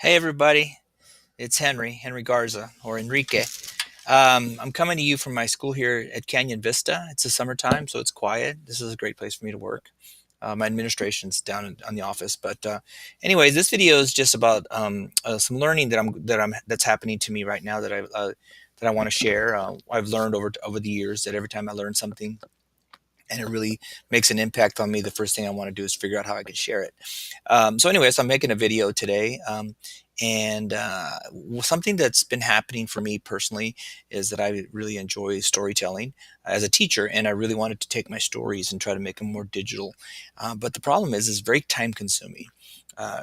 Hey everybody, it's Henry Garza or Enrique. I'm coming to you from my school here at Canyon Vista. It's the summertime, so it's quiet. This is a great place for me to work. My administration's down on the office, but anyways, this video is just about some learning that's happening to me right now that I want to share. I've learned over the years that every time I learn something and it really makes an impact on me, the first thing I want to do is figure out how I can share it. So anyways, I'm making a video today. Something that's been happening for me personally is that I really enjoy storytelling as a teacher, and I really wanted to take my stories and try to make them more digital. But the problem is, it's very time consuming.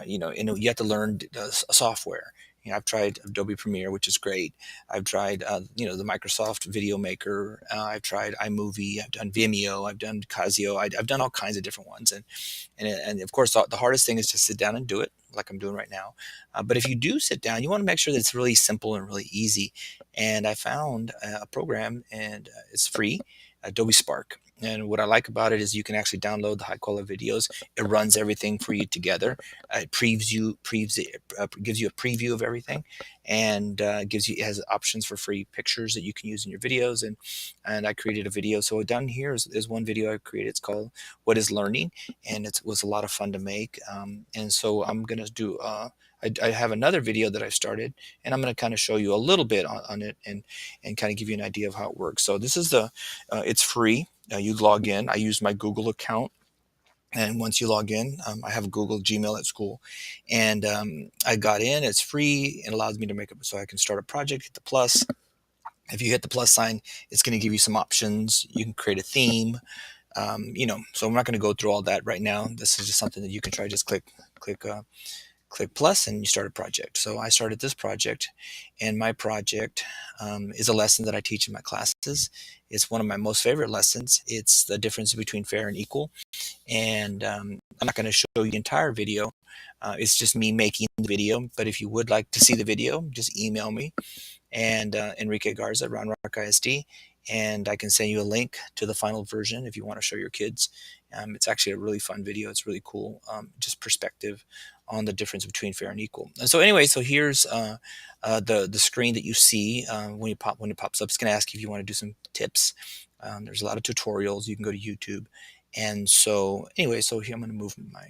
You have to learn software. I've tried Adobe Premiere, which is great. I've tried, the Microsoft Video Maker. I've tried iMovie. I've done Vimeo. I've done Casio. I've done all kinds of different ones, and of course, the hardest thing is to sit down and do it, like I'm doing right now. But if you do sit down, you want to make sure that it's really simple and really easy. And I found a program, and it's free, Adobe Spark. And what I like about it is you can actually download the high quality videos. It runs everything for you together. Gives you a preview of everything, and it has options for free pictures that you can use in your videos. And I created a video. So down here is one video I created. It's called "What is Learning," and it was a lot of fun to make. And so I'm gonna do. I have another video that I started, and I'm going to kind of show you a little bit on it, and kind of give you an idea of how it works. So this is it's free. You log in. I use my Google account, and once you log in, I have a Google Gmail at school, and I got in. It's free. It allows me to make it so I can start a project. Hit the plus. If you hit the plus sign, it's going to give you some options. You can create a theme. So I'm not going to go through all that right now. This is just something that you can try. Just click plus and you start a project. So I started this project, and my project is a lesson that I teach in my classes. It's one of my most favorite lessons. It's the difference between fair and equal. And I'm not going to show you the entire video. It's just me making the video. But if you would like to see the video, just email me, and Enrique Garza, Round Rock ISD, and I can send you a link to the final version if you want to show your kids. It's actually a really fun video. It's really cool, just perspective on the difference between fair and equal. And so anyway, so here's the screen that you see when it pops up. It's going to ask you if you want to do some tips. There's a lot of tutorials. You can go to YouTube. And so anyway, so here I'm going to move my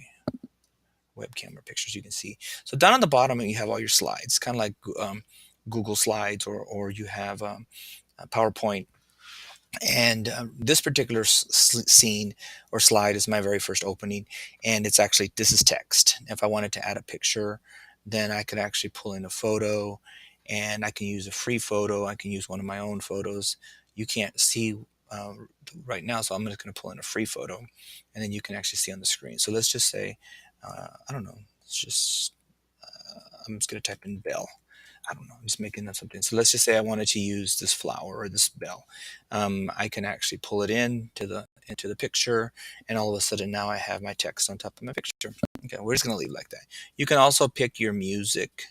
webcam or pictures you can see. So down on the bottom, you have all your slides, kind of like Google Slides, or you have PowerPoint. And this particular scene or slide is my very first opening, and this is text. If I wanted to add a picture, then I could actually pull in a photo, and I can use a free photo. I can use one of my own photos. You can't see uh, right now, so I'm just going to pull in a free photo, and then you can actually see on the screen. So let's just say, I don't know, I'm just going to type in bell. I don't know, I'm just making up something. So let's just say I wanted to use this flower or this bell. I can actually pull it into the picture, and all of a sudden now I have my text on top of my picture. Okay, we're just going to leave it like that. You can also pick your music.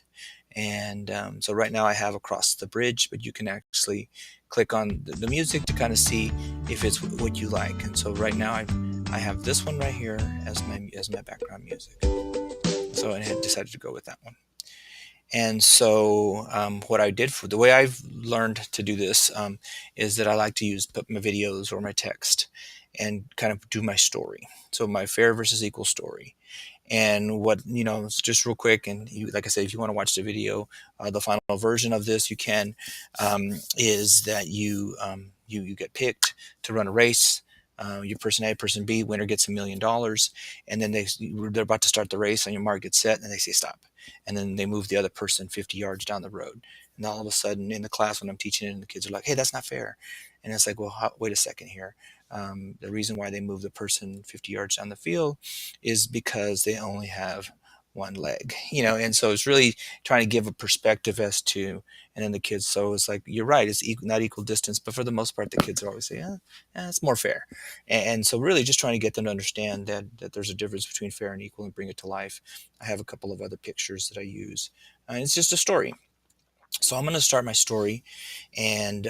And so right now I have Across the Bridge, but you can actually click on the music to kind of see if it's what you like. And so right now I have this one right here as my background music. So I had decided to go with that one. And so what I did, for the way I've learned to do this, is that I like to put my videos or my text and kind of do my story. So my fair versus equal story. And it's just real quick. And like I said, if you want to watch the video, the final version of this, you can, is that you get picked to run a race. Your person A, person B, winner gets $1,000,000, and then they're about to start the race, and your mark gets set, and they say stop, and then they move the other person 50 yards down the road, and all of a sudden in the class when I'm teaching it, and the kids are like, "Hey, that's not fair," and it's like, "Well, wait a second here. The reason why they move the person 50 yards down the field is because they only have one leg, and so it's really trying to give a perspective as to, and then the kids, so it's like, you're right, it's not equal distance, but for the most part, the kids are always say, it's more fair. And so really just trying to get them to understand that there's a difference between fair and equal and bring it to life. I have a couple of other pictures that I use, and it's just a story. So I'm going to start my story, and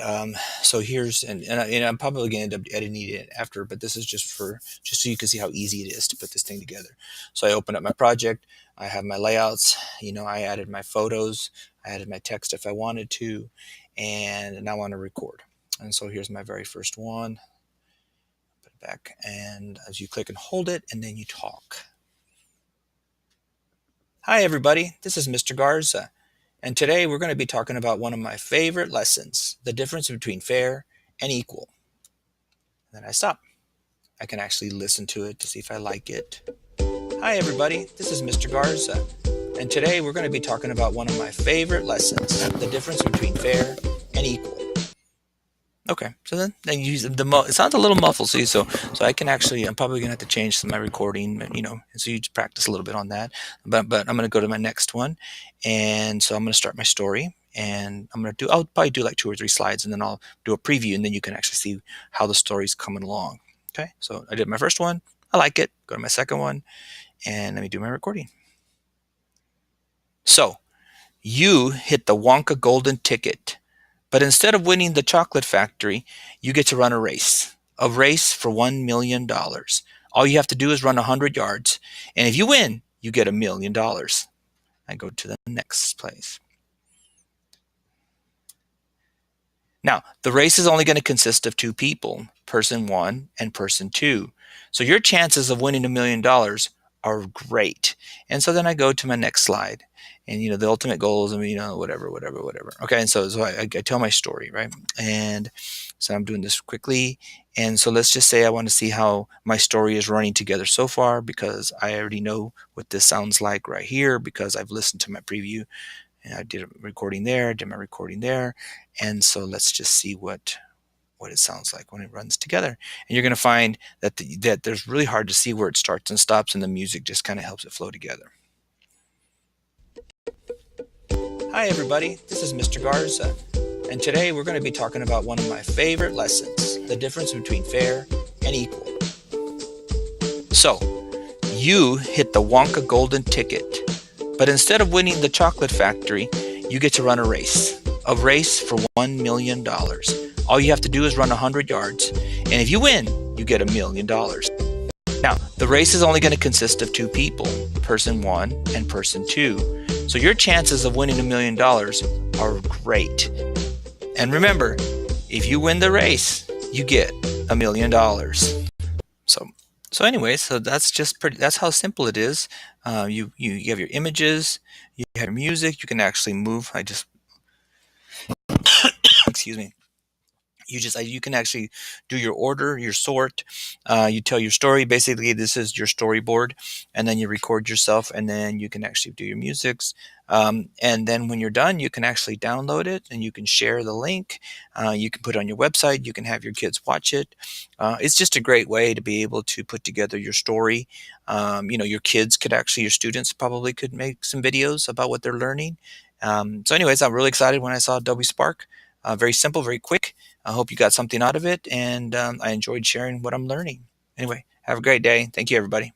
so here's and I'm probably going to end up editing it after, but this is just so you can see how easy it is to put this thing together. So I open up my project, I have my layouts, I added my photos, I added my text if I wanted to, and now I want to record. And so here's my very first one. Put it back, and as you click and hold it, and then you talk. Hi everybody, this is Mr. Garza. And today we're going to be talking about one of my favorite lessons, the difference between fair and equal. Then I stop. I can actually listen to it to see if I like it. Hi everybody, this is Mr. Garza. And today we're going to be talking about one of my favorite lessons, the difference between fair and equal. Okay, so then you use it sounds a little muffled, see, so I can actually, I'm probably gonna have to change some of my recording, and so you just practice a little bit on that. But I'm gonna go to my next one, and so I'm gonna start my story, and I'll probably do like 2 or 3 slides, and then I'll do a preview, and then you can actually see how the story's coming along. Okay, so I did my first one, I like it. Go to my second one, and let me do my recording. So you hit the Wonka golden ticket. But instead of winning the chocolate factory, you get to run a race for $1 million. All you have to do is run 100 yards. And if you win, you get $1 million. I go to the next place. Now, the race is only going to consist of 2 people, person 1 and person 2. So your chances of winning $1 million are great. And so then I go to my next slide. And the ultimate goal is, whatever. Okay, and so I tell my story, right? And so I'm doing this quickly. And so let's just say I want to see how my story is running together so far, because I already know what this sounds like right here because I've listened to my preview. And I did a recording there, did my recording there. And so let's just see what it sounds like when it runs together. And you're going to find that that there's really hard to see where it starts and stops, and the music just kind of helps it flow together. Hi everybody, this is Mr. Garza. And today we're going to be talking about one of my favorite lessons, the difference between fair and equal. So, you hit the Wonka golden ticket. But instead of winning the chocolate factory, you get to run a race for $1 million. All you have to do is run 100 yards. And if you win, you get $1 million. Now, the race is only going to consist of 2 people, person 1 and person 2. So your chances of winning $1 million are great. And remember, if you win the race, you get $1 million. So anyway, so that's that's how simple it is. You have your images, you have your music, you can actually move. Excuse me. You can actually do your order, your sort. You tell your story. Basically, this is your storyboard, and then you record yourself, and then you can actually do your musics. And then when you're done, you can actually download it, and you can share the link. You can put it on your website. You can have your kids watch it. It's just a great way to be able to put together your story. Your kids your students probably could make some videos about what they're learning. So anyways, I'm really excited when I saw Adobe Spark. Very simple, very quick. I hope you got something out of it, and I enjoyed sharing what I'm learning. Anyway, have a great day. Thank you, everybody.